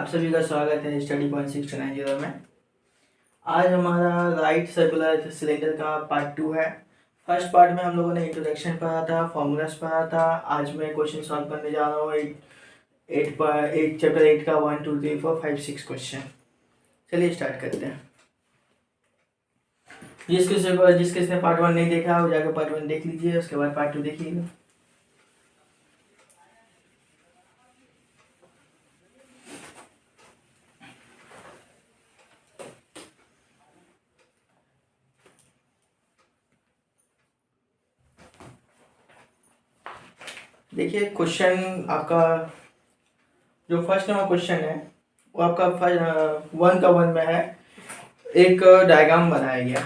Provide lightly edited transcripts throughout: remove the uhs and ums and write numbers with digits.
आप सभी का स्वागत है स्टडी पॉइंट 690 में। आज हमारा राइट सर्कुलर सिलेंडर का पार्ट 2 है। फर्स्ट पार्ट में हम लोगों ने इंट्रोडक्शन पढ़ा था, फॉर्मूलाज पढ़ा था। आज मैं क्वेश्चन सॉल्व करने जा रहा हूँ एट चैप्टर 8 का 1 2 3 4 5 6 क्वेश्चन। चलिए स्टार्ट करते हैं। जिसने पार्ट 1 नहीं देखा वो जाकर पार्ट 1 देख लीजिए, उसके बाद पार्ट 2 देखिएगा। देखिए क्वेश्चन आपका जो फर्स्ट नंबर क्वेश्चन है वो आपका 1 में है। एक डायग्राम बनाया गया।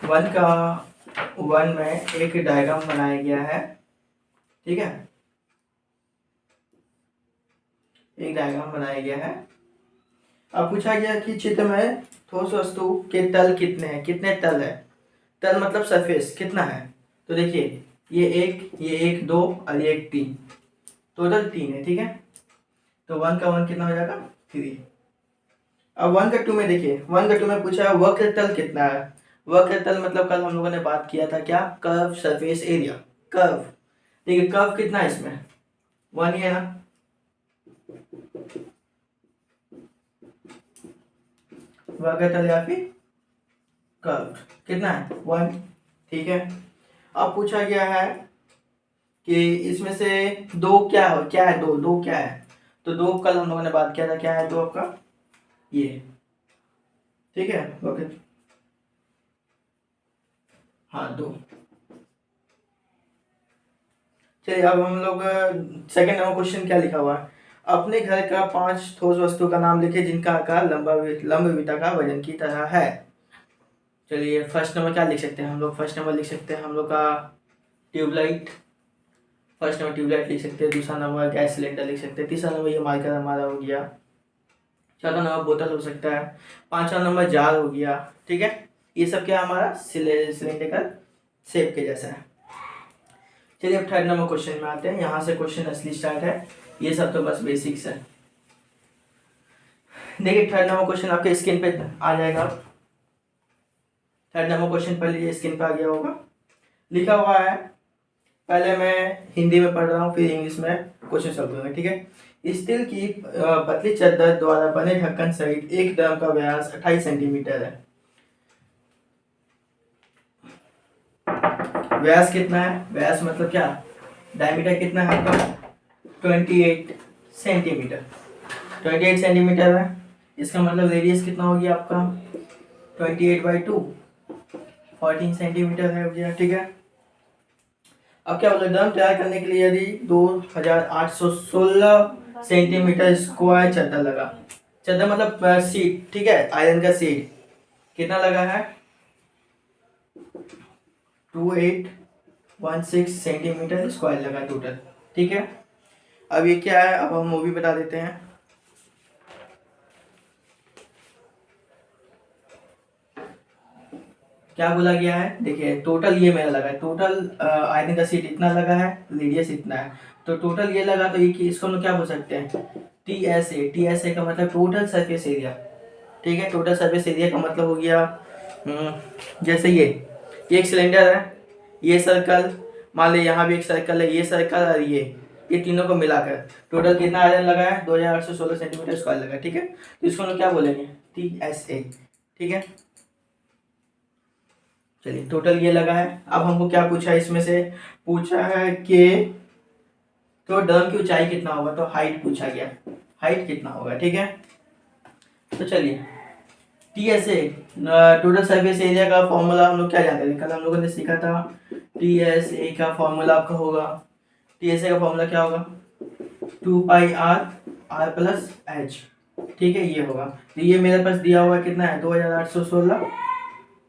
1 में एक डायग्राम बनाया गया है, ठीक है। एक डायग्राम बनाया गया है। अब पूछा गया कि चित्र में ठोस वस्तु के तल कितने हैं, कितने तल है। तल मतलब सरफेस कितना है। तो देखिए ये एक 2 और ये एक 3, टोटल 3 है, ठीक है। तो 1 का 1 कितना हो जाएगा 3। अब 1 का 2 में देखिए, 1 का 2 में पूछा है वक्र तल कितना है। वक्र तल मतलब कल हम लोगों ने बात किया था क्या, कर्व सरफेस एरिया, कर्व। देखिए कर्व कितना है इसमें 1 ही है ना। वक्र तल या फिर कर्व कितना है 1, ठीक है। अब पूछा गया है कि इसमें से दो क्या है, दो क्या है। तो दो कल हम लोगों ने बात किया था, क्या है दो आपका ये, ठीक है। ओके हाँ 2। चलिए अब हम लोग सेकंड नंबर क्वेश्चन क्या लिखा हुआ है। अपने घर का 5 ठोस वस्तु का नाम लिखे जिनका आकार लंब विता का वजन की तरह है। चलिए फर्स्ट नंबर क्या लिख सकते हैं हम लोग, फर्स्ट नंबर लिख सकते हैं हम लोग का ट्यूबलाइट। फर्स्ट नंबर ट्यूबलाइट लिख सकते हैं। दूसरा नंबर गैस सिलेंडर लिख सकते हैं। तीसरा नंबर ये मार्कर हमारा हो गया। चौथा नंबर बोतल हो सकता है। पांचवा नंबर जार हो गया, ठीक है। ये सब क्या हमारा सिलेंडर का शेप के जैसा है। चलिए अब थर्ड नंबर क्वेश्चन में आते हैं। यहाँ से क्वेश्चन असली स्टार्ट है, ये सब तो बस बेसिक्स है। देखिए थर्ड नंबर क्वेश्चन आपके स्क्रीन पे आ जाएगा। थर्ड नंबर क्वेश्चन पढ़ लीजिए, स्क्रीन पे आ गया होगा। लिखा हुआ है, पहले मैं हिंदी में पढ़ रहा हूँ फिर इंग्लिश में क्वेश्चन सॉल्व करूँगा, ठीक है। स्टील की पतली चादर द्वारा बने ढक्कन सहित एक ड्रम का व्यास 28 सेंटीमीटर है। व्यास कितना है, व्यास मतलब क्या, डायमीटर कितना है आपका 28 सेंटीमीटर। 28 सेंटीमीटर है, इसका मतलब रेडियस कितना हो गया आपका 28/2, 14 सेंटीमीटर है भैया, ठीक है। अब क्या बोला, ड्रम तैयार करने के लिए यदि 2816 सेंटीमीटर स्क्वायर चादर लगा, चादर मतलब सीट, ठीक है, आयरन का सीट कितना लगा है 2816 सेंटीमीटर स्क्वायर लगा टोटल, ठीक है। अब ये क्या है, अब हम वो भी बता देते हैं। क्या बोला गया है, देखिए टोटल ये मेरा लगा है, टोटल आयरन का सीट इतना लगा है, रेडियस इतना है, तो टोटल ये लगा। तो ये इसको हम क्या बोल सकते हैं TSA का मतलब टोटल सरफेस एरिया, ठीक है। टोटल सरफेस एरिया का मतलब हो गया जैसे ये एक सिलेंडर है, ये सर्कल, मान लीजिए यहाँ भी एक सर्कल है, ये सर्कल और ये तीनों को मिलाकर टोटल कितना आयरन लगा है 2816 सेंटीमीटर स्क्वायर लगा, ठीक है। तो इसको हम क्या बोलेंगे TSA, ठीक है। चलिए टोटल ये लगा है। अब हमको क्या पूछा है, इसमें से पूछा है कि तो ड्रम की ऊंचाई कितना होगा, तो हाइट पूछा गया, हाइट कितना होगा, ठीक है। तो चलिए TSA टोटल सरफेस एरिया का फॉर्मूला हम लोग क्या जानते हैं, कल हम लोगों ने सीखा था। TSA का फॉर्मूला आपका होगा, TSA का फॉर्मूला क्या होगा 2πr प्लस h, ठीक है, ये होगा। तो ये मेरे पास दिया हुआ कितना है 2816,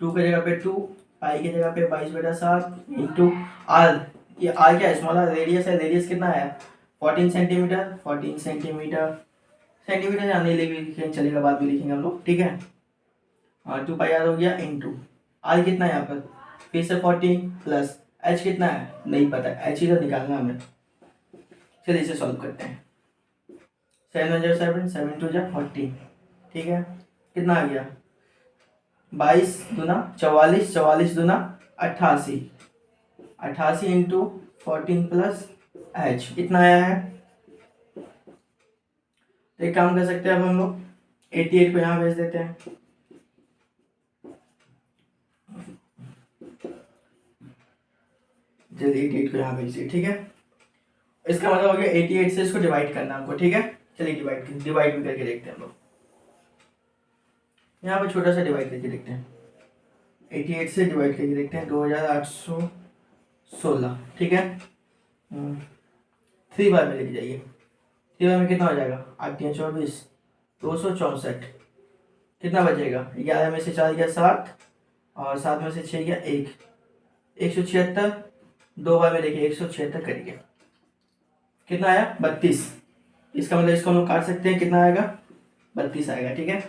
2 की जगह पे 2, पाई की जगह पे 22/7 इंटू आर। ये आर क्या है, स्मॉल आर रेडियस है, रेडियस कितना है 14 सेंटीमीटर, 14 सेंटीमीटर, सेंटीमीटर जाने लिखेंगे चलेगा, बाद में लिखेंगे हम लोग, ठीक है। और 2πr हो गया इंटू आर कितना है यहाँ पर फिर से 14 प्लस एच कितना है नहीं पता, एच ही तो निकालना हमें। चलिए इसे सॉल्व करते हैं। 7 7 टू जा 14, ठीक है। कितना आ गया, 22 दूना 44, 44 दूना 88, 88 इंटू 14 प्लस एच, इतना आया है। तो एक काम कर सकते हैं अब हम लोग 88 को यहाँ भेज देते हैं। चलिए 88 को यहाँ भेज दिए, ठीक है। इसका मतलब हो गया 88 से इसको डिवाइड करना हमको, ठीक है। चलिए डिवाइड भी करके देखते हैं हम लोग। यहाँ पर छोटा सा डिवाइड करके देखते हैं, 88 से डिवाइड करके देखते हैं, 2816, ठीक है। 3 बार में लेके जाइए, 3 बार में कितना हो जाएगा, 8 या 24, 264, कितना बचेगा, 11 में से 4 गया 7, और 7 में से 6 गया 1, 176, 2 बार में लेके 176 करिए, कितना आया 32। इसका मतलब इसको हम लोग काट सकते हैं, कितना आएगा 32 आएगा, ठीक है।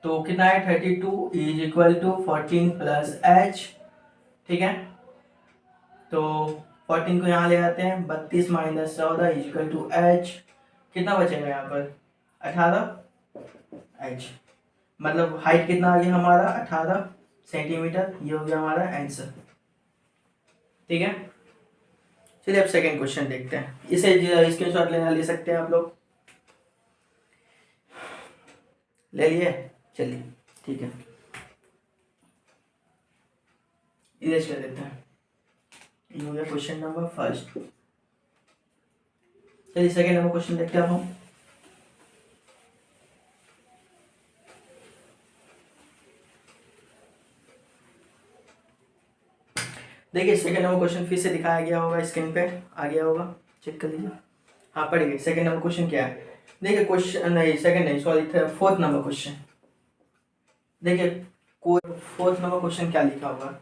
तो कितना है 32 is equal to 14 plus h, ठीक है। तो 14 को यहाँ ले आते हैं, 32 minus 14 is equal to h, कितना बचेगा यहाँ पर 18 एच, मतलब हाइट कितना आ गया हमारा 18 सेंटीमीटर, ये हो गया हमारा आंसर, ठीक है। चलिए अब सेकंड क्वेश्चन देखते हैं, इसे स्क्रीनशॉट ले सकते हैं आप लोग, ले लिए, चलिए ठीक है, इरेज कर देते हैं। ये हो गया क्वेश्चन नंबर फर्स्ट। चलिए सेकंड नंबर क्वेश्चन देखते हैं अब हम। देखिए सेकंड नंबर क्वेश्चन फिर से दिखाया गया होगा, स्क्रीन पे आ गया होगा, चेक कर लीजिए। हाँ पढ़िए सेकंड नंबर क्वेश्चन क्या है। देखिए क्वेश्चन नहीं, सेकंड नहीं सॉरी, फोर्थ नंबर क्वेश्चन। देखिए फोर्थ नंबर क्वेश्चन क्या लिखा हुआ,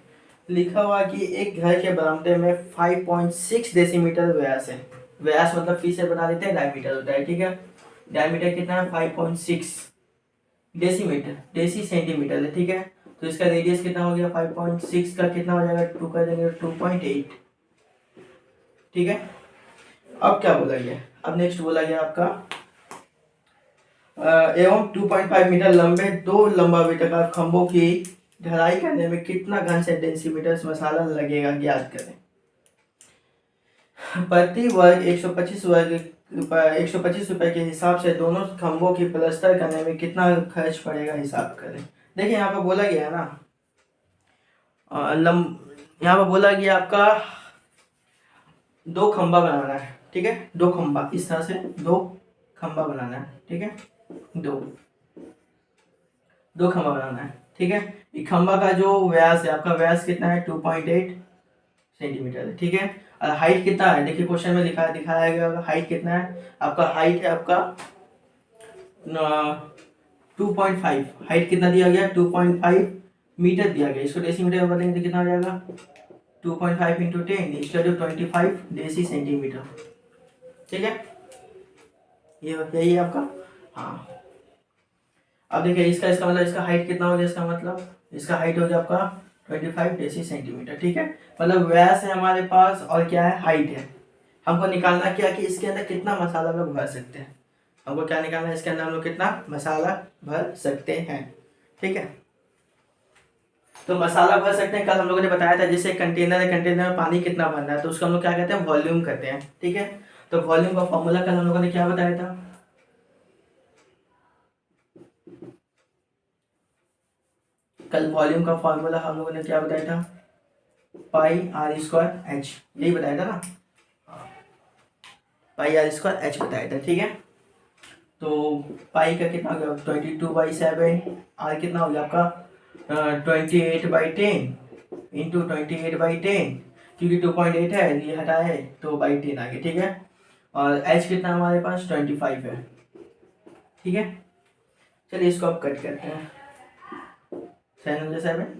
लिखा हुआ कि एक घर के बरामदे में 5.6 डेसीमीटर व्यास है। व्यास मतलब फिर से बता देते हैं डायमीटर होता है, ठीक है। डायमीटर कितना है 5.6 डेसीमीटर, डेसी सेंटीमीटर है, ठीक है। तो इसका रेडियस कितना हो गया 5.6 का कितना हो जाएगा 2 कर देंगे 2.8, ठीक है। अब क्या बोला गया, अब नेक्स्ट बोला गया आपका एवं 2.5 मीटर लंबे 2 लंबा मीटर खंभों की ढलाई करने में कितना घन सेंटीमीटर मसाला लगेगा, ज्ञात करें। प्रति वर्ग 125 रुपए के हिसाब से दोनों खंभों की प्लास्टर करने में कितना खर्च पड़ेगा, हिसाब करें। देखिए यहाँ पर बोला गया है ना, यहाँ पर बोला गया आपका 2 खंभा बनाना है, ठीक है। 2 खंभा इस तरह से 2 खंभा बनाना है, ठीक है। दो खंभा बनाना है, ठीक है। ये खंभा का जो व्यास है आपका, व्यास कितना है 2.8 सेंटीमीटर है, ठीक है। और हाइट कितना है, देखिए क्वेश्चन में दिखाया गया होगा, हाइट कितना है आपका, हाइट है आपका 2.5, हाइट कितना दिया गया 2.5 मीटर दिया गया। इसको डेसीमीटर में बदलेंगे तो कितना हो जाएगा 2.5 इंटू 10 इसका जो 25 डेसी सेंटीमीटर, ठीक है। ये यही है आपका, हाँ। अब देखिए इसका मतलब इसका हाइट कितना हो गया, इसका मतलब इसका हाइट हो गया आपका 25 डेसी सेंटीमीटर, ठीक है। मतलब व्यास है हमारे पास और क्या है हाइट है। हमको निकालना क्या कि इसके अंदर कितना मसाला लोग भर सकते हैं, हमको क्या निकालना है, इसके अंदर हम लोग कितना मसाला भर सकते हैं, ठीक है। तो मसाला भर सकते हैं, कल हम लोगों ने बताया था जैसे कंटेनर है, कंटेनर में पानी कितना भरना है तो उसको हम लोग क्या कहते हैं वॉल्यूम कहते हैं, ठीक है। तो वॉल्यूम का फॉर्मूला कल हम लोगों ने क्या बताया था, कल वॉल्यूम का फॉर्मूला हम लोगों ने क्या बताया था, पाई आर स्क्वायर एच, यही बताया था ना, पाई आर स्क्वायर एच बताया था, ठीक है। तो पाई का कितना हो गया 22/7, आर कितना हो गया आपका 28/10 इंटू 28/10, क्योंकि 2.8 है ये हटा है तो बाई 10 आ गया, ठीक है। और एच कितना हमारे पास 25 है, ठीक है। चलिए इसको आप कट करते हैं, 7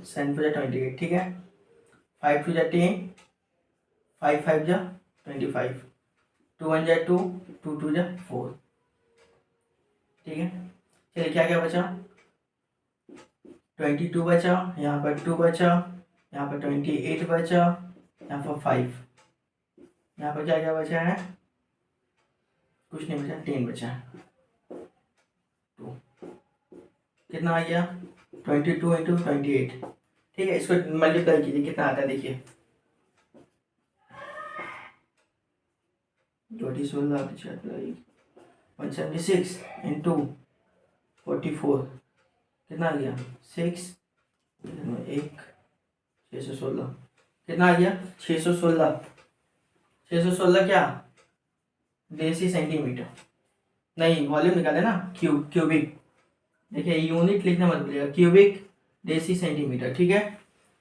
7 2 28, ठीक है। 5 2 10, 5 5 25, 2 1 2, 2 2 4, ठीक है। चलिए क्या क्या बचा 22 बचा, यहाँ पर 2 बचा, यहाँ पर 28 बचा, यहाँ पर 5, यहाँ पर क्या क्या बचा है कुछ नहीं बचा, 10 बचा। 2 कितना आ गया, 22 इंटू 28। ठीक है, इसको मल्टीप्लाई कीजिए, कितना आता है देखिए, 176 इंटू 44 कितना आ गया, 6 1 616 कितना आ गया, 616। 616 क्या, डेसी सेंटीमीटर, नहीं वॉल्यूम निकाले ना, क्यूबिक। देखिए यूनिट लिखना मत भूलिएगा, क्यूबिक डेसी सेंटीमीटर। ठीक है,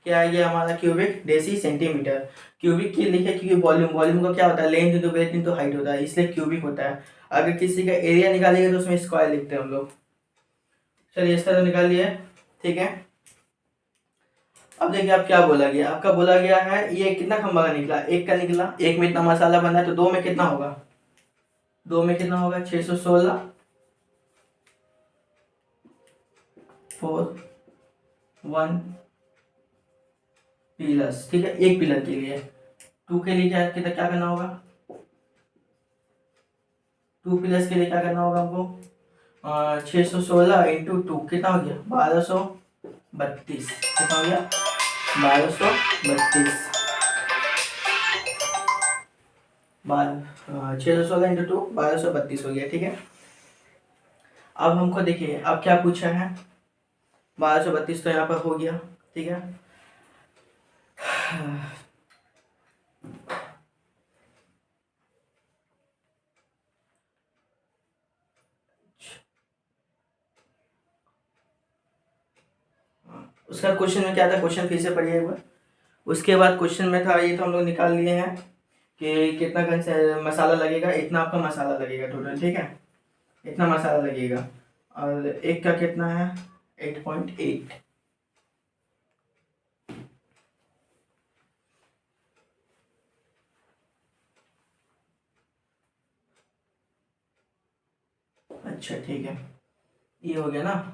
क्या है ये हमारा क्यूबिक डेसी सेंटीमीटर। क्यूबिक की लिखे क्योंकि वॉल्यूम का क्या होता है, length into breadth into height होता है, इसलिए क्यूबिक होता है। अगर किसी का एरिया निकालेंगे तो उसमें स्क्वायर लिखते हैं हम लोग। चलिए इसका तो निकाल लिया, ठीक है। अब देखिए आप क्या बोला गया, आपका बोला गया है ये कितना खंबा का निकला, एक का निकला, एक में इतना मसाला बना है, तो दो में कितना होगा, दो में कितना होगा, 616 4 1 पिलर्स। ठीक है, एक पिलर के लिए, 2 के लिए क्या क्या क्या करना होगा, 2 पिलर्स के लिए क्या करना होगा हमको, 616 इंटू 2 कितना हो गया, 1232। कितना हो गया, 1232। 616 इंटू 2 1232 हो गया। ठीक है, अब हमको देखिए अब क्या पूछा है, 1232 तो यहाँ पर हो गया। ठीक है, उसका क्वेश्चन में क्या था, क्वेश्चन फिर से पढ़िए एक बार। उसके बाद क्वेश्चन में था, ये तो हम लोग निकाल लिए हैं कि कितना मसाला लगेगा, इतना आपका मसाला लगेगा टोटल। ठीक है, इतना मसाला लगेगा, और एक का कितना है, 8.8। अच्छा ठीक है, ये हो गया ना।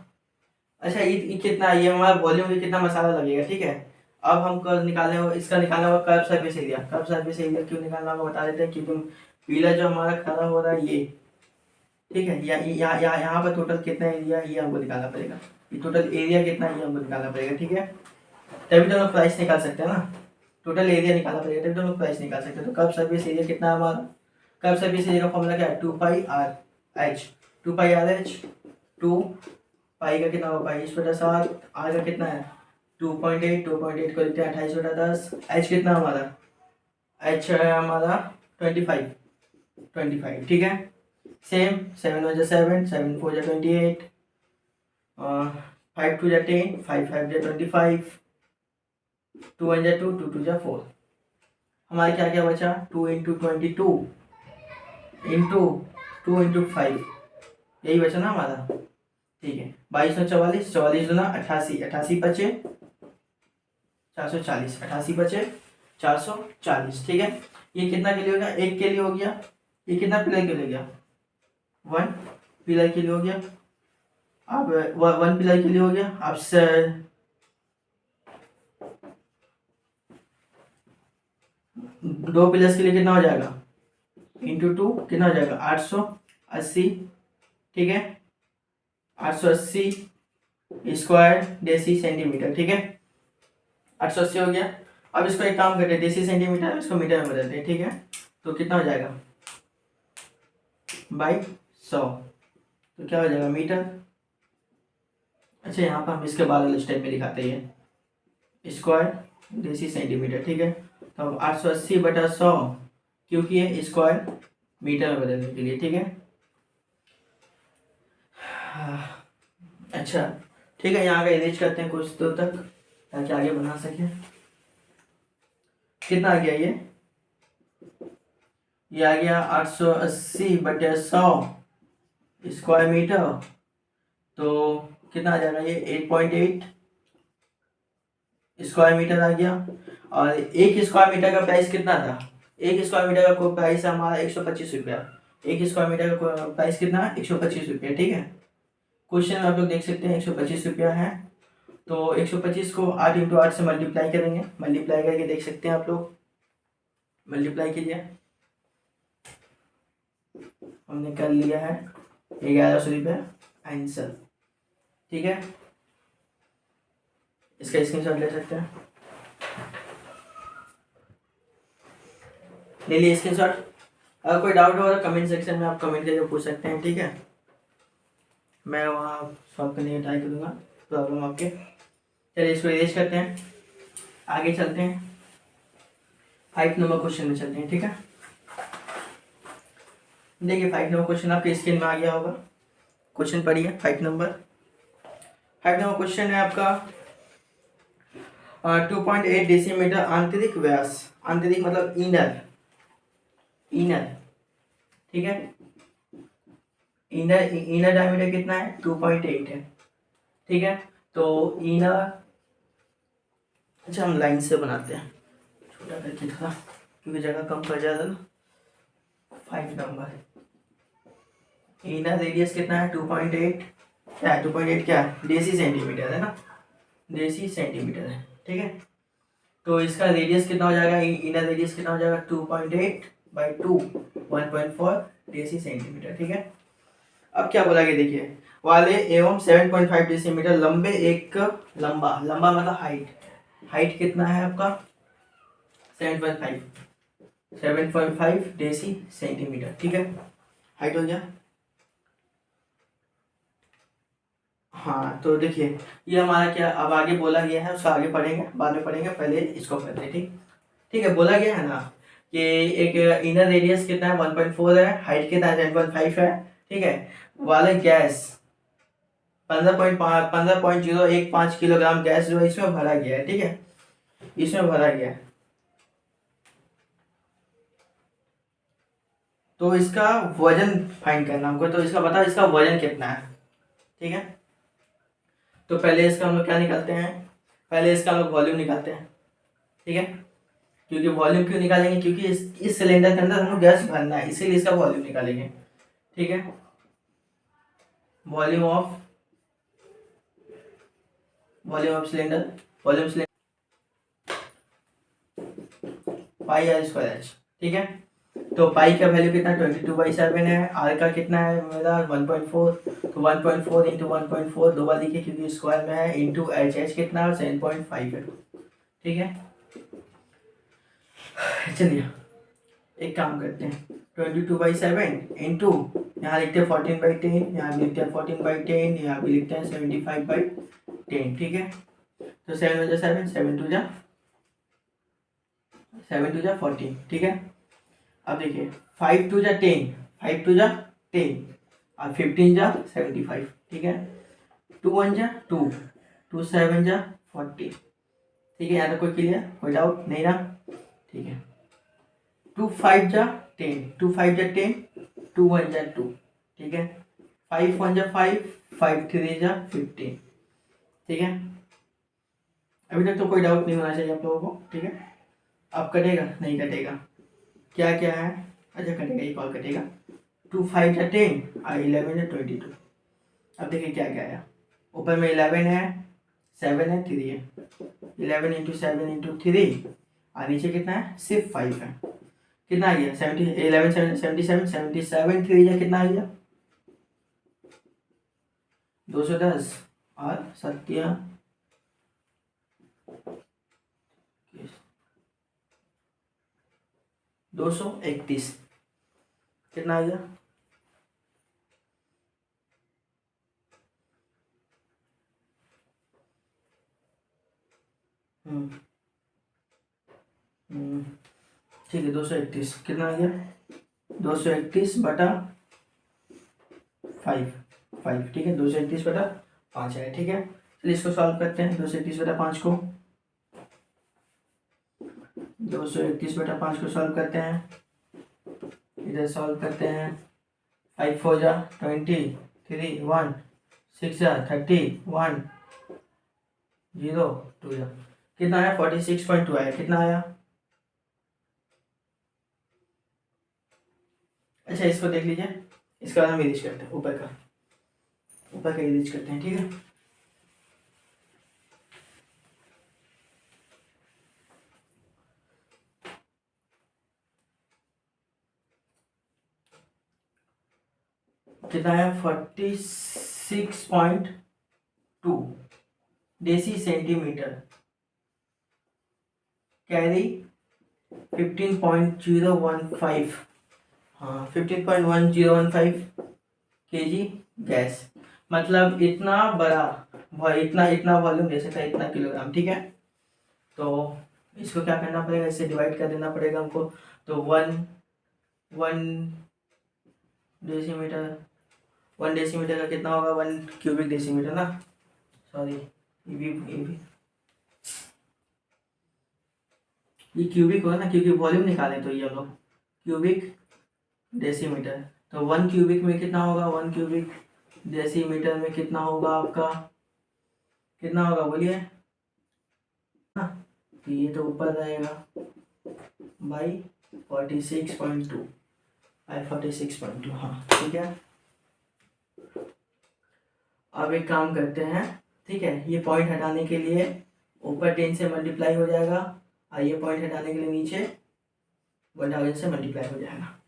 अच्छा ये कितना, ये हमारा वॉल्यूम में कितना मसाला लगेगा। ठीक है, अब हमको निकालने होगा, इसका निकालना होगा curve surface area. Curve surface area क्यों निकालना होगा बता देते हैं, क्योंकि पीला जो हमारा खड़ा हो रहा है ये, ठीक है, यहाँ पर टोटल कितना एरिया ये हमको निकालना पड़ेगा, ये टोटल एरिया कितना है ये हमको निकालना पड़ेगा। ठीक है, तभी तो हम प्राइस निकाल सकते हैं ना, टोटल एरिया निकालना पड़ेगा तभी तो हम प्राइस निकाल सकते हैं। तो कर्व सरफेस एरिया कितना है हमारा, कर्व सरफेस एरिया का फॉर्मूला क्या है, 2πr/h। 2πr/h, 2 पाई का कितना होगा 22/7, आर का कितना है 2.8, 2.8 को लिखते हैं 28/10। एच कितना हमारा, एच है हमारा 25। ठीक है, सेम 7 1 7, 7 4 28, 5 2 10, 5 5 25, 2 1 2, 2 2 4। हमारे क्या क्या बचा, 2 इंटू 22 इंटू 2 इंटू 5, यही बचा ना हमारा। ठीक है, 2244, 44 दूना 88, 88 बचे 440, 88 बचे 440। ठीक है, ये कितना के लिए हो गया, एक के लिए हो गया, ये कितना पिलर के लिए हो गया, 1 पिलर के लिए हो गया। अब 1 पिलर के लिए हो गया, अब से 2 पिलर्स के लिए कितना हो जाएगा, इंटू 2 कितना हो जाएगा, 880। ठीक है, 880 स्क्वायर डेसी सेंटीमीटर। ठीक है, 880 हो गया। अब इसको एक काम करते हैं, देसी सेंटीमीटर इसको मीटर में बदलते हैं। ठीक है, तो कितना हो जाएगा, बाई 100, तो क्या हो जाएगा मीटर। अच्छा यहाँ पर हम इसके बाद वाले स्टेप में दिखाते हैं, स्क्वायर देसी सेंटीमीटर। ठीक है, तो अब 880/100 क्योंकि ये स्क्वायर मीटर में बदलने के लिए। ठीक है, अच्छा ठीक है, यहाँ का इरेज करते हैं कुछ दूर तक ताकि आगे बना सके। कितना आ गया ये आ गया 880/100 स्क्वायर मीटर, तो कितना आ जाएगा ये 8.8 स्क्वायर मीटर आ गया। और एक स्क्वायर मीटर का प्राइस कितना था, एक स्क्वायर मीटर का प्राइस हमारा 125 रुपया। एक स्क्वायर मीटर का प्राइस कितना, 125 रुपया। ठीक है, क्वेश्चन में आप लोग देख सकते हैं 125 रुपया है, तो 125 को 8 इंटू 8 से मल्टीप्लाई करेंगे, मल्टीप्लाई करके देख सकते हैं आप लोग, मल्टीप्लाई कीजिए, हमने कर लिया है 1100 रुपये आंसर। ठीक है, इसका स्क्रीनशॉट ले सकते हैं, ले लिए स्क्रीनशॉट। अगर कोई डाउट हो तो कमेंट सेक्शन में आप कमेंट करके पूछ सकते हैं। ठीक है, मैं वहाँ सॉल्व करने की ट्राई करूँगा प्रॉब्लम आपके। चलिए इसको इरेज करते हैं, आगे चलते हैं, 5 नंबर क्वेश्चन में चलते हैं। ठीक है, देखिए 5 नंबर क्वेश्चन आपके स्क्रीन में आ गया होगा। क्वेश्चन पढ़िए 5 नंबर क्वेश्चन है आपका 2.8 डेसीमीटर आंतरिक व्यास, आंतरिक मतलब इनर, ठीक है, इनर डायमीटर कितना है 2.8 है। ठीक है, तो इनर, अच्छा हम लाइन से बनाते हैं छोटा करके थोड़ा, क्योंकि जगह कम पड़ जाता ना। 5 नंबर इनर रेडियस कितना है 2.8, क्या है 2.8 क्या है डेसी सेंटीमीटर है ना, डेसी सेंटीमीटर है। ठीक है, तो इसका रेडियस कितना हो जाएगा, इनर रेडियस कितना हो जाएगा 2.8/2 1.4 डेसी सेंटीमीटर। ठीक है, अब क्या बोला कि देखिए वाले एवं 7.5 डेसीमीटर लंबे एक लंबा मतलब हाइट कितना है आपका 7.5 डेसी सेंटीमीटर। ठीक है, हाइट हो गया। हाँ तो देखिए ये हमारा क्या अब आगे बोला गया है, उसको आगे पढ़ेंगे, बाद में पढ़ेंगे, पहले इसको करते हैं। ठीक है, बोला गया है ना कि एक इनर रेडियस कितना है 1.4 है, हाइट कितना है 10.5 है। ठीक है, वाले गैस 15.015 किलोग्राम गैस जो है इसमें भरा गया है। ठीक है, इसमें भरा गया है, तो इसका वजन फाइंड करना हमको, तो इसका बताओ इसका वजन कितना है। ठीक है, तो पहले इसका हम लोग क्या निकालते हैं, पहले इसका हम लोग वॉल्यूम निकालते हैं। ठीक है, क्योंकि वॉल्यूम क्यों निकालेंगे, क्योंकि इस सिलेंडर के अंदर हम लोग गैस भरना है, इसीलिए इसका वॉल्यूम निकालेंगे। ठीक है, volume of cylinder, volume cylinder pi r square h. ठीक है, तो पाई का वैल्यू कितना 22/7 है, आर का कितना है मेरा 1.4, तो 1.4 इंटू 1.4 दो बार लिखिए क्योंकि स्क्वायर में है, इंटू एच, एच कितना है 7.5 है। ठीक है, चलिए एक काम करते हैं 22/7 इंटू यहाँ लिखते हैं 14/10, यहाँ भी लिखते हैं 14/10, यहाँ भी लिखते हैं 75/10। ठीक है, तो 7 × 7 7 × 14। ठीक है, अब देखिए 5 × 10 5 × 10 और 15 × 75। ठीक है, 2 × 2 2 7 × 40। ठीक है, यहाँ तक कोई क्लियर, कोई डाउट नहीं ना। ठीक है, 2 5 × 10 2 5 × 10 2 1 × 2। ठीक है, 5 1 × 5 5 3 × 15। ठीक है, अभी तक तो कोई डाउट नहीं होना चाहिए आप लोगों को। ठीक है, अब कटेगा नहीं कटेगा, क्या क्या है, अच्छा कटेगा, एक और कटेगा, 2 5 × 10 और 11 × 22। अब देखिए क्या क्या है, ऊपर में 11 है, 7 है, 3 है, 11 × 7 × 3 और नीचे कितना है सिर्फ 5 है। कितना आ गया 77 3 या कितना आ गया 210 और 231 कितना आ गया, ठीक है 231 कितना आ गया 231/5। ठीक है, 231/5 है। ठीक है, चलिए इसको सॉल्व करते हैं, 231/5 को 231/5 को सॉल्व करते हैं, इधर सॉल्व करते हैं, 5 4 जा 20 3 1 6 जा 30 1 0 2 जा कितना आया 46.2 आया, कितना आया। अच्छा इसको देख लीजिए, इसका हम इरेज करते हैं, ऊपर का इरेज करते हैं। ठीक है, कितना है 46.2 डेसी सेंटीमीटर, कैरी 15.015, हाँ 15.1015 केजी गैस। मतलब इतना बड़ा इतना इतना वॉल्यूम ले सकता है, इतना किलोग्राम, ठीक है। तो इसको क्या करना पड़ेगा, इससे डिवाइड कर देना पड़ेगा हमको। तो वन डेसीमीटर, 1 डेसीमीटर का कितना होगा, 1 क्यूबिक डेसीमीटर ना, सॉरी ये क्यूबिक होगा ना, क्योंकि वॉल्यूम निकाले तो ये हम लोग क्यूबिक डेसीमीटर। तो 1 क्यूबिक में कितना होगा, 1 क्यूबिक डेसीमीटर में कितना होगा आपका, कितना होगा बोलिए, हाँ तो ये तो ऊपर रहेगा बाई 46.2 बाई 46.2, हाँ ठीक है। अब एक काम करते हैं, ठीक है, ये पॉइंट हटाने के लिए ऊपर 10 से मल्टीप्लाई हो जाएगा, और ये पॉइंट हटाने के लिए नीचे 1000 से मल्टीप्लाई हो जाएगा।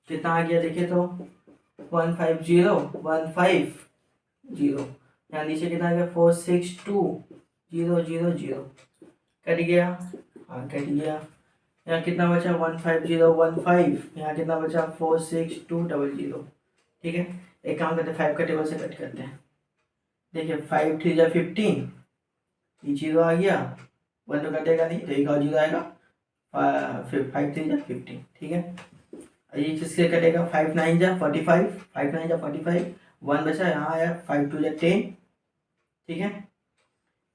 कितना आ गया देखिए तो 150 यहाँ नीचे कितना आ गया 462,000 कट गया, हाँ कट गया। यहाँ कितना बचा 15015, यहाँ कितना बचा 46200, ठीक है। एक काम करते हैं 5 का टेबल से कट करते हैं। देखिए 5 3 जा 15, ये 0 आ गया, 1 तो कटेगा नहीं तो एक और 0 आएगा, 5 3 जा 15, ठीक है। ये किससे कटेगा 5 9 जा 45, 5 9 जा 45, 1 बचा यहाँ आया, 5 2 जा 10, ठीक है।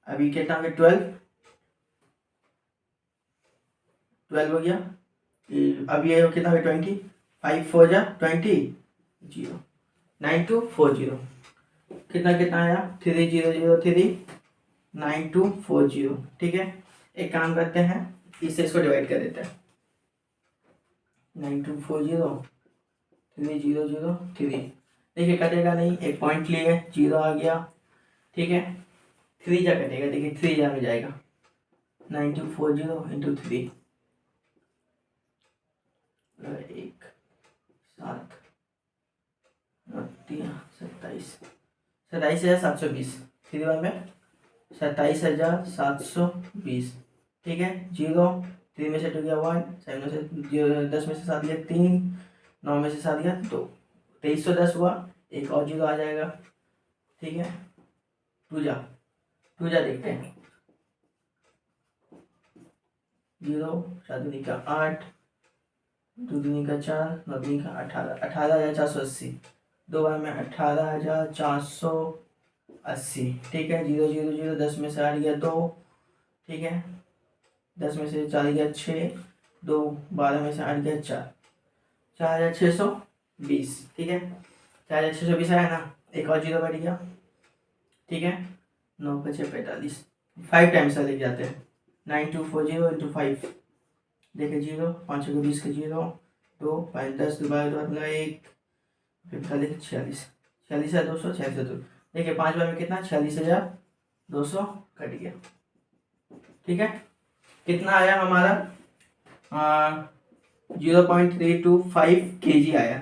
अभी कितना हो गया 12 हो गया। अब ये कितना हो गया 20, 5 4 जा 20, 0 9240, कितना कितना आया 3003 9240, ठीक है। एक काम करते हैं, इससे इसको डिवाइड कर देते हैं, 9240 3003, देखिए कटेगा नहीं, एक पॉइंट लिए 0 आ गया, ठीक है। 3 जा कटेगा, देखिए 3 जा में जाएगा 9240 इंटू 3, 1 7 27 27,720, 3 बार में 27,720, ठीक है। 0 3 में से 2 गया 1, 7 में से 10 में से 7 गया 3, 9 में से 7 गया 2, 2310 हुआ, एक और 0 आ जाएगा, ठीक है। 2 जा देखते हैं, 0 4 दूनी का 8, 2 दूनी का 4, 9 दूनी का 18, 18,480, 2 बार में 18,480, ठीक है। 0 0 0, 10 में से 8 गया 2, ठीक है। 10 में से 4 गया 6, 2 12 में से 8 गया 4, 4,620, ठीक है। 4,620 आया ना, एक और 0 बैठ गया, ठीक है। 9 बचे 45, 5 टाइम्स लेके जाते हैं, 9240 इंटू 5, देखिए 0 5 को 20 के 0, 2 5 10 दोबारा 2 मतलब 1, फिर 46 46,200 46,200, देखिए 5 बार में कितना 46,200 कट गया, ठीक है। कितना आया हमारा 0.325 kg आया,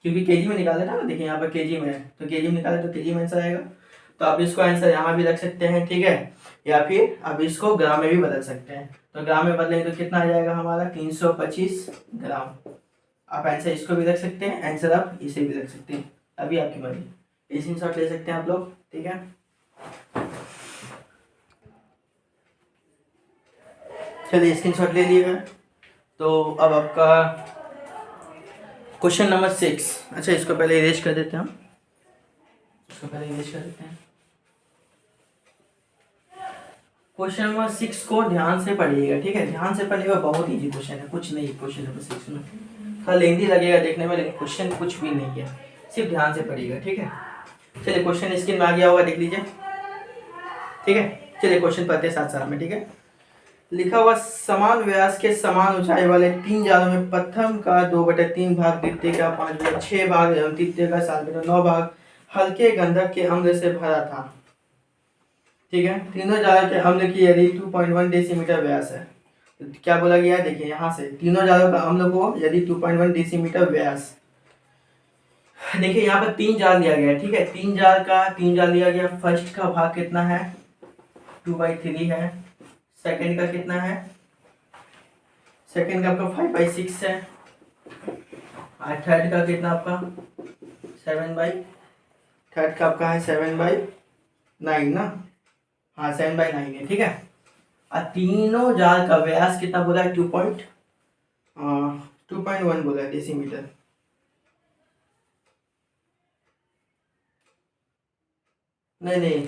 क्योंकि केजी में निकाला था ना, देखिए यहाँ पर केजी में है तो केजी में निकाले तो केजी में आंसर आएगा। तो आप इसको आंसर यहाँ भी रख सकते हैं, ठीक है, या फिर आप इसको ग्राम में भी बदल सकते हैं। तो ग्राम में बदलेंगे तो कितना आ जाएगा हमारा 325 ग्राम। आप आंसर इसको भी रख सकते हैं, आंसर आप इसे भी रख सकते हैं, अभी आपकी मर्जी, स्क्रीनशॉट ले सकते हैं आप लोग, ठीक है। चलिए स्क्रीनशॉट ले लिएगा। तो अब आपका क्वेश्चन नंबर 6, अच्छा इसको पहले इरेज कर देते हैं हम, इसको पहले इरेज कर देते हैं। क्वेश्चन नंबर 6 को ध्यान से पढ़िएगा, ठीक है, ध्यान से पढ़िएगा, बहुत इजी क्वेश्चन है, कुछ नहीं क्वेश्चन नंबर 6 में, थोड़ा लेंदी लगेगा देखने में, लेकिन क्वेश्चन कुछ भी नहीं है, सिर्फ ध्यान से पढ़िएगा, ठीक है। चलिए क्वेश्चन स्क्रीन में आ गया होगा, देख लीजिए, ठीक है। चलिए क्वेश्चन पढ़ते हैं साथ साथ में, ठीक है। लिखा हुआ समान व्यास के समान ऊंचाई वाले 3 जालों में प्रथम का 2/3 भाग, द्वितीय का 5/6 भाग एवं तृतीय का 7/9 भाग हल्के गंधक के अम्ल से भरा था, ठीक है। तीनों जाल के अम्ल की यदि 2.1 डेसीमीटर व्यास है, तो क्या बोला गया है, देखिए यहाँ से तीनों जालों का हम लोग को यदि 2.1 डेसीमीटर व्यास, देखिए यहाँ पर 3 जाल दिया गया है, ठीक है। 3 जाल दिया गया। फर्स्ट का भाग कितना है, 2/3 है। सेकंड का कितना है, सेकंड का आपका 5/6 है। और थर्ड का कितना आपका 7/9 ना, हाँ 7/9 है, ठीक है। और तीनों जाल का व्यास कितना बोला है, 2.1 बोला है डेसीमीटर। नहीं नहीं,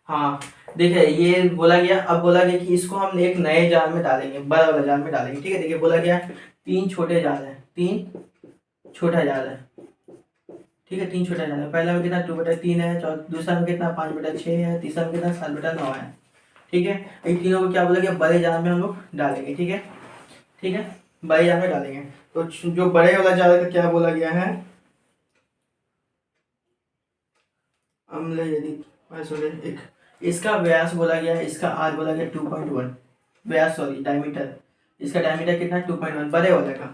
हाँ देखिए ये बोला गया, अब बोला गया कि इसको हम एक नए जाल में डालेंगे, बड़ा वाला जाल में डालेंगे, ठीक है। देखिए बोला गया 3 छोटे जाल है, 3 छोटा जाल है, ठीक है। 3 छोटा जाल है। पहला में कितना 2/3 है, दूसरा में कितना 5/6 है, तीसरा में कितना 7/9 है, ठीक है। इन तीनों को क्या बोला गया, बड़े जाल में हम लोग डालेंगे, ठीक है, ठीक है, बड़े जाल में डालेंगे। तो जो बड़े वाला जाल का क्या बोला गया है, अम्ल यदि सॉरी एक इसका व्यास बोला गया है, इसका आर बोला गया 2.1 व्यास, सॉरी डायमीटर, इसका डायमीटर कितना 2.1 बड़े वाले का,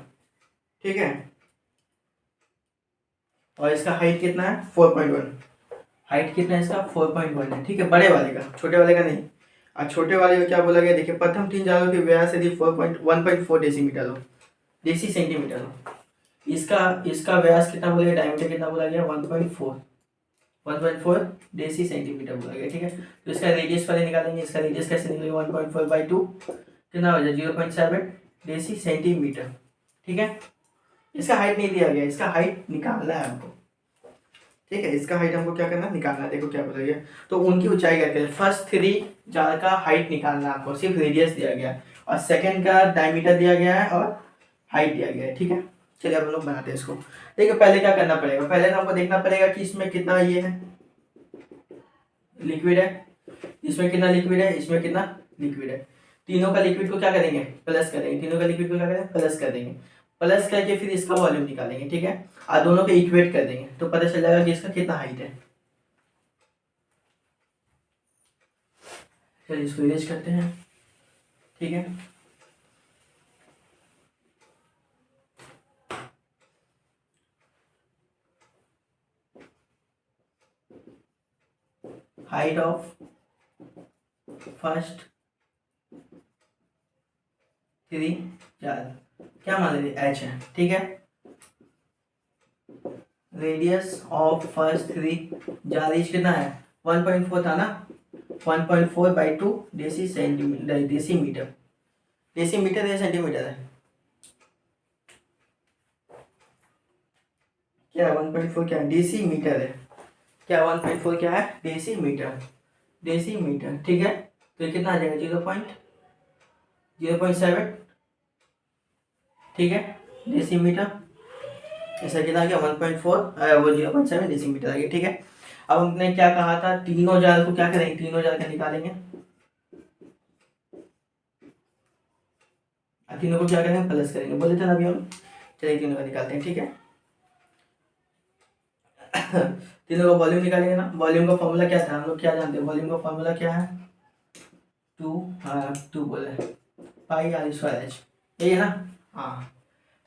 ठीक है। और इसका हाइट कितना है 4.1, हाइट कितना है इसका 4.1 है, ठीक है, बड़े वाले का, छोटे वाले का नहीं। और छोटे वाले का क्या बोला गया, देखिए प्रथम 3 जालों के व्यास यदि 1.4 डेसीमीटर हो, डेसी सेंटीमीटर हो, इसका इसका व्यास कितना बोला गया, डायमीटर कितना बोला गया 1.4 डेसी सेंटीमीटर बोला गया, ठीक है। तो इसका रेडियस पहले निकालेंगे, इसका रेडियस कैसे निकलेगा 1.4/2 कितना हो जाए 0.7 डेसी सेंटीमीटर, ठीक है। इसका हाइट नहीं दिया गया, इसका हाइट निकालना है हमको, ठीक है। इसका हाइट हमको क्या करना है, निकालना है। देखो क्या बोला गया, तो उनकी ऊंचाई करके फर्स्ट 3 जाल का हाइट निकालना है आपको, सिर्फ रेडियस दिया गया है और सेकंड का डायमीटर दिया गया है और हाइट दिया गया है, ठीक है। चलिए अब हम लोग बनाते हैं इसको। देखिए पहले क्या करना पड़ेगा, पहले हमको देखना पड़ेगा कि इसमें कितना ये है लिक्विड है, इसमें कितना लिक्विड है, इसमें कितना लिक्विड है। तीनों का लिक्विड को क्या करेंगे, प्लस करेंगे, तीनों का लिक्विड को क्या करेंगे, प्लस कर देंगे। प्लस करके फिर इसका वॉल्यूम निकालेंगे, ठीक है। और दोनों को इक्वेट कर देंगे तो पता चल जाएगा कि इसका कितना हाइट है। चलिए इसको इरेज करते हैं, ठीक है। हाइट ऑफ फर्स्ट 3 जाल क्या मान लीजिए h है, ठीक है। रेडियस ऑफ फर्स्ट 3 जाल इच कितना है 1.4 था ना, 1.4/2 डेसी सेंटीमीटर, डेसीमीटर, डेसीमीटर या सेंटीमीटर है क्या, 1.4 क्या है डेसीमीटर है क्या, 1.4 क्या है डेसीमीटर, डेसीमीटर, ठीक है। तो ये कितना आ जाएगा 0.7, ठीक है, डेसीमीटर। ऐसा कितना आ गया 1.4, वो 0.7 डेसीमीटर आ गया, ठीक है। अब हमने क्या कहा था, तीनों जाल को क्या करेंगे, तीनों जाल का निकालेंगे, तीनों को क्या करेंगे प्लस करेंगे, बोले थे ना अभी हम। चलिए तीनों का निकालते हैं, ठीक है। तीनों का वॉल्यूम निकालेंगे ना, वॉल्यूम का फॉर्मूला क्या था, हम लोग क्या जानते हैं, वॉल्यूम का फॉर्मूला क्या है 2 बोले πr²h, यही है ना, हाँ।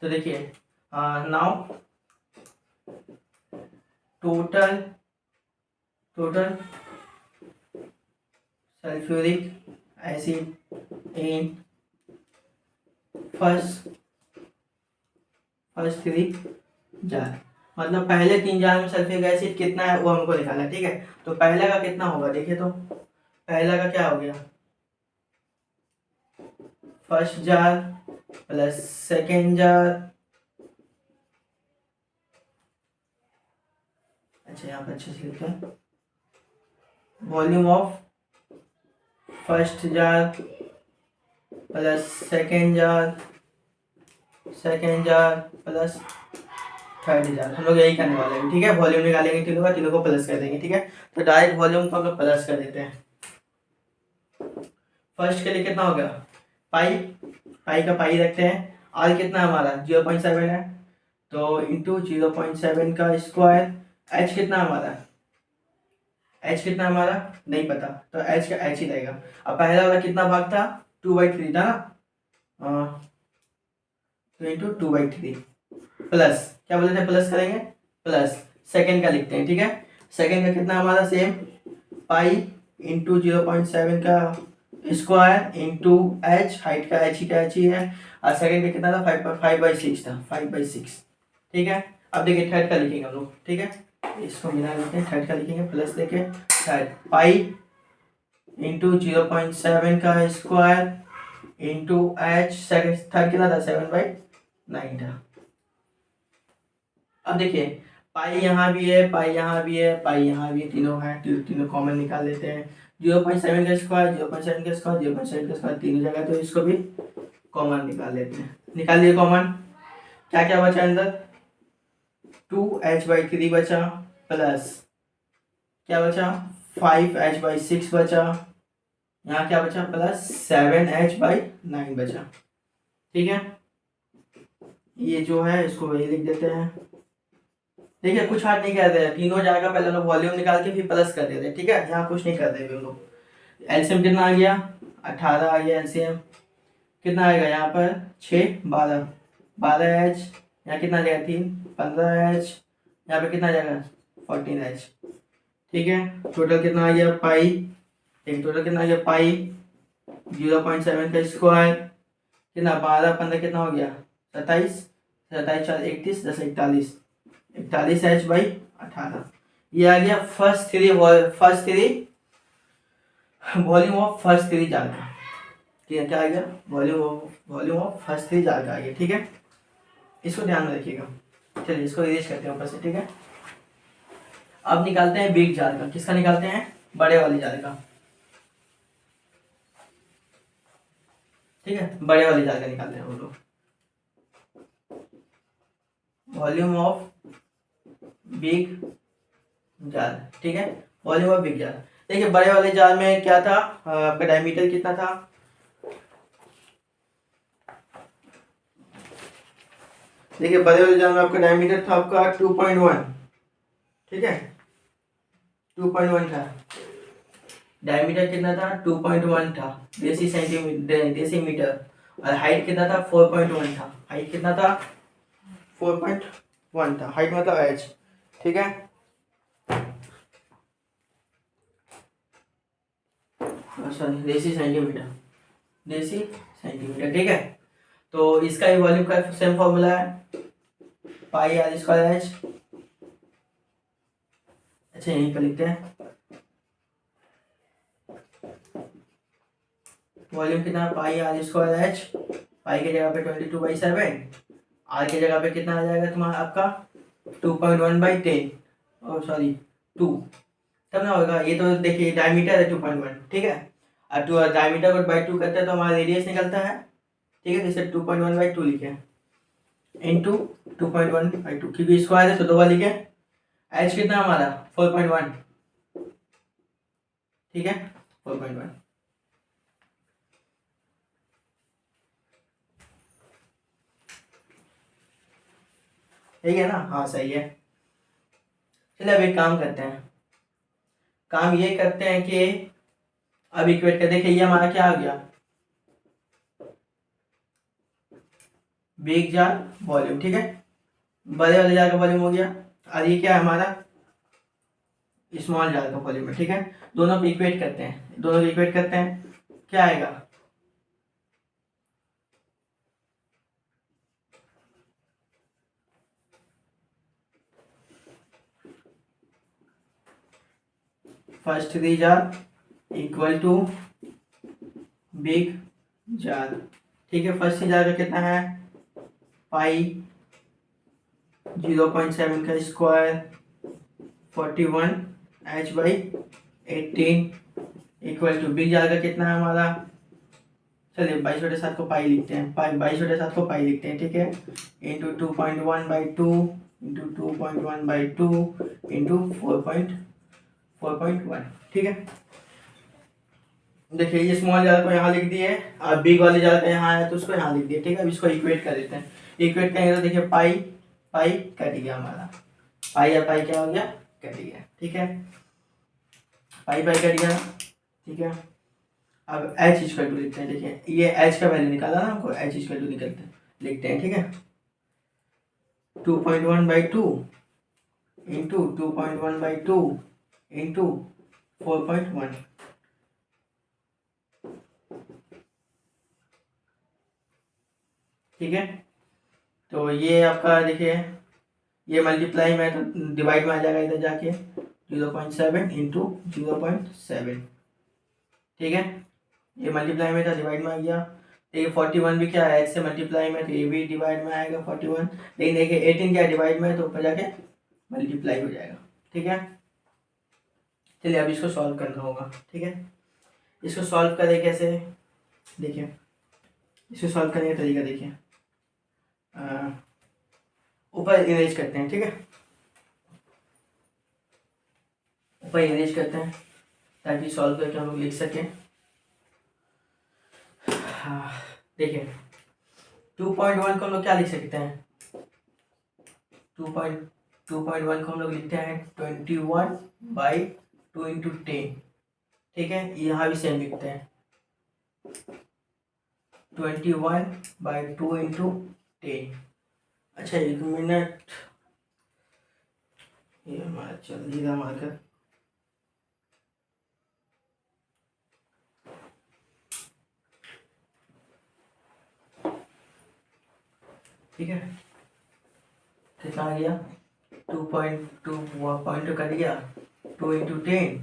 तो देखिए now total sulphuric acid in first 3 जाल, मतलब पहले 3 जाल में सल्फ्यूरिक एसिड कितना है वो हमको निकालना है, ठीक है। तो पहले का कितना होगा, देखिए तो पहला का क्या हो गया, first jar plus second jar, अच्छा यहाँ पर अच्छे से लिखते हैं, volume of first jar plus second jar plus third jar, हम लोग यही करने वाले हैं, ठीक है। वॉल्यूम निकालेंगे तीनों का, तीनों को प्लस कर देंगे, ठीक है। तो डायरेक्ट वॉल्यूम को हम लोग प्लस कर देते हैं। फर्स्ट के लिए कितना हो गया पाई का पाई रखते हैं, आर कितना हमारा 0.7 है, तो इंटू 0.7 का स्क्वायर, एच कितना हमारा नहीं पता, तो एच का एच ही रहेगा। अब पहला वाला कितना भाग था 2/3 था ना, तो इंटू 2/3 प्लस, क्या बोले थे प्लस करेंगे, प्लस सेकेंड का लिखते हैं, ठीक है। सेकेंड का कितना हमारा सेम, पाई इंटू 0.7 का स्क्वायर इंटू एच, हाइट का एच ही है, और सेकेंड का कितना था 5/6 था, 5/6, ठीक है। अब देखिए थर्ड का लिखेंगे हम लोग, ठीक है, इसको मिला लेते हैं, थर्ड का लिखेंगे प्लस देके, थर्ड पाई इंटू 0.7 का square into H, second third कितना था 7/9 था। अब देखिए पाई यहाँ भी है, पाई यहाँ भी है, पाई यहाँ भी है, तीनों है, तीनों कॉमन निकाल लेते हैं। 0.7 का स्क्वायर, 0.7 का स्क्वायर, 0.7 का स्क्वायर, तीनों जगह, तो इसको भी कॉमन निकाल लेते हैं। निकाल लिए कॉमन, क्या क्या बचा अंदर, 2h/3 बचा, प्लस क्या बचा 5h/6 बचा, यहाँ क्या बचा प्लस 7h/9 बचा, ठीक है। ये जो है इसको वही लिख देते हैं। देखिए कुछ हार्ड नहीं करते हैं, तीनों जाएगा, पहले लोग वॉल्यूम निकाल के फिर प्लस कर देते हैं, ठीक है, यहाँ कुछ नहीं करते हम लोग। एलसीएम कितना आ गया, 18 आ गया एलसीएम, कितना आएगा यहाँ पर 6 12, 12h, यहाँ कितना आ जाएगा 3 15h, यहाँ पे कितना आ जाएगा 14h, ठीक है। टोटल कितना आ गया पाई, एक टोटल कितना आ गया पाई 0.7 का स्क्वायर, कितना 12 15 कितना हो गया 27, 27 4 31 10 41, 41h/18। ये आ गया first three volume of first three jar का, ठीक है, क्या आ गया volume of first three jar का आ गया, ठीक है। इसको ध्यान में रखिएगा। चलिए इसको इरेज करते हैं ऊपर से, ठीक है। अब निकालते हैं बिग जार का, किसका निकालते हैं, बड़े वाले जार का, ठीक है, बड़े वाले जार का निकालते हैं हम लोग। वॉल्यूम ऑफ बिग जार, ठीक है, वॉल्यूम ऑफ बिग जार। देखिए बड़े वाले जार में क्या था, आपका डायमीटर कितना था, देखिए बड़े वाले जार में आपका डायमीटर था आपका 2.1, ठीक है, 2.1 था डायमीटर, कितना था 2.1 था डेसीमीटर, और हाइट कितना था 4.1 था, हाइट कितना था 4.1 था, हाइट मतलब एच, ठीक है। सॉरी देसी सेंटीमीटर, ठीक है। तो इसका भी वॉल्यूम का सेम फॉर्मूला है, पाई आर स्क्वायर एच, अच्छा यहीं पर लिखते हैं, वॉल्यूम कितना पाई आर स्क्वायर एच, पाई की जगह पे 22/7, आर की जगह पे कितना आ जाएगा तुम्हारा आपका 2.1/10, और सॉरी 2, तब ना होगा, ये तो देखिए डायमीटर है 2.1, ठीक है, और डायमीटर को बाई 2 करते हैं तो हमारा रेडियस निकलता है, ठीक है, जैसे 2.1/2 लिखे इंटू 2.1/2, क्योंकि स्क्वायर है तो दो बार लिखे, एच कितना हमारा 4.1, ठीक है 4.1, ठीक है ना, हाँ सही है। चलिए अब एक काम करते हैं, काम ये करते हैं कि अब इक्वेट कर, देखिए ये हमारा क्या आ गया बिग जार वॉल्यूम, ठीक है, बड़े वाले जार का वॉल्यूम हो गया, और ये क्या है हमारा स्मॉल जार का वॉल्यूम है, ठीक है। दोनों को इक्वेट करते हैं, दोनों को इक्वेट करते हैं, क्या आएगा first three jar equal to big jar, ठीक है। फर्स्ट थ्री जार का कितना है पाई 0.7 का square 41h/18 equal to big jar का कितना है हमारा, चलिए 22/7 को पाई लिखते हैं, 22/7 को पाई लिखते हैं, ठीक है, इंटू 2.1/2 इंटू 2.1/2 इंटू 4.1, ठीक है। देखिए ये स्मॉल जार को यहाँ लिख दिए, और बिग वाले जार का यहाँ है तो उसको यहाँ लिख दिए, ठीक है। अब इसको इक्वेट कर देते हैं, इक्वेट करेंगे तो देखिए पाई पाई कट गया हमारा, पाई या पाई क्या हो गया कट गया, ठीक है, पाई पाई कट गया, ठीक है। अब एच इक्वल टू लिखते हैं। देखिए ये एच का वैल्यू निकाला ना हमको, एच इक्वल टू निकलते हैं, लिखते हैं। ठीक है, 2.1/2 इंटू 2.1/2 इंटू 4.1। ठीक है, तो ये आपका देखिए ये मल्टीप्लाई में तो डिवाइड में आ जाएगा इधर जाके 0.7 इंटू 0.7। ठीक है, ये मल्टीप्लाई में था, डिवाइड में आ गया। देखिए 41 भी क्या है, एच से मल्टीप्लाई में, तो ये भी डिवाइड में आएगा 41। लेकिन देखिए 18 क्या डिवाइड में है, तो ऊपर जाके मल्टीप्लाई हो जाएगा। ठीक है, चलिए अब इसको सॉल्व करना होगा। ठीक है, इसको सॉल्व करें कैसे, देखिए इसको सॉल्व करने का तरीका देखिए, ऊपर इरेज करते हैं। ठीक है, ऊपर इरेज करते हैं ताकि सॉल्व करके हम लोग लिख सकें। देखिए 2.1 को हम लोग क्या लिख सकते हैं, 2.1 को हम लोग लिखते हैं 21/2 इंटू 10। ठीक है, यहाँ भी सेम लिखते हैं 21/2 इंटू 10। अच्छा 1 मिनट, ये हमारा चल ही रहा मार्कर। ठीक है, कितना आ गया, 2.2 पॉइंट कर दिया, 2 into 10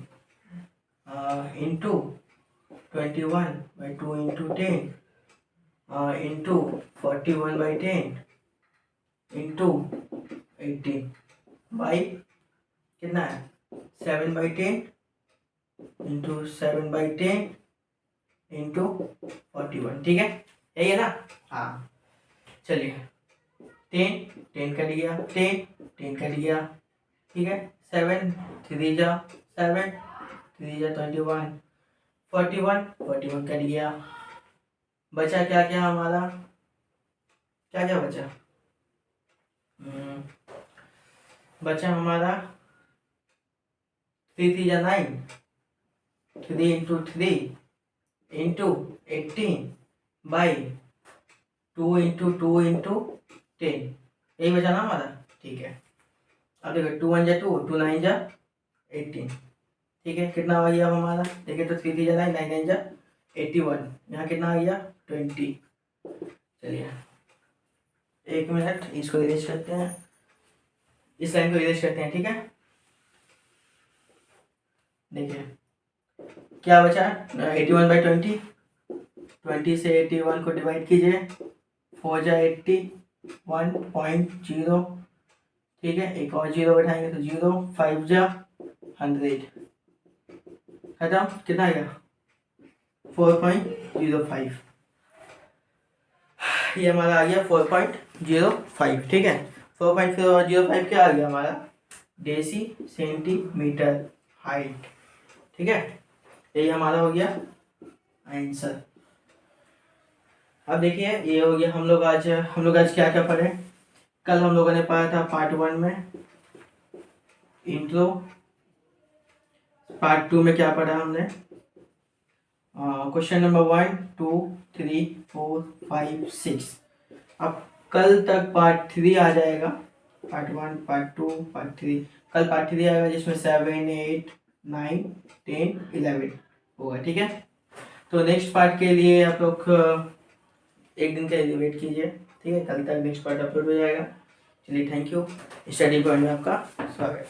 into 21/2 into 10 into 41/10 into 18 by कितना है 7/10 इंटू 7/10 इंटू 41। ठीक है, यही है ना। हाँ चलिए 10 कट गया, 10 कट गया। ठीक है, 7 3 जा 7 3 जा 21, 41 कट गया। बचा क्या क्या हमारा, क्या क्या बचा, बचा हमारा 3 3 जा 9, 3 into 3 into 18 by 2 into 2 into 10, यही बचा ना हमारा। ठीक है, अब देखो 2 1 जा 2, 2 9 जा 18। ठीक है, कितना आ गया अब हमारा, देखिए तो 3 3 जा 9, 9 9 जा 81, यहाँ कितना आ गया 20। चलिए 1 मिनट, इसको इरेज करते हैं, इस लाइन को इरेज करते हैं। ठीक है, देखिए क्या बचा 81/20, 20 से 81 को डिवाइड कीजिए, 4 जा 80, 1.0। ठीक है, एक और 0 बैठाएंगे तो 0, 5 जा 100, खत्म। कितना आएगा 4.05, ये हमारा आ गया 4.05। ठीक है, 4.05 क्या आ गया हमारा, डेसी सेंटीमीटर हाइट। ठीक है, यही हमारा हो गया आंसर। अब देखिए ये हो गया, हम लोग आज क्या क्या पढ़े। कल हम लोगों ने पढ़ा था पार्ट 1 में इंट्रो, पार्ट 2 में क्या पढ़ा हमने, क्वेश्चन नंबर 1 2 3 4 5 6। अब कल तक पार्ट 3 आ जाएगा, पार्ट 1 पार्ट 2 पार्ट 3। कल पार्ट 3 आएगा जिसमें 7 8 9 10 11 होगा। ठीक है, तो नेक्स्ट पार्ट के लिए आप लोग एक दिन का वेट कीजिए। ठीक है, कल तक नेक्स्ट पार्ट अपलोड हो जाएगा। चलिए थैंक यू, स्टडी पॉइंट में आपका स्वागत है।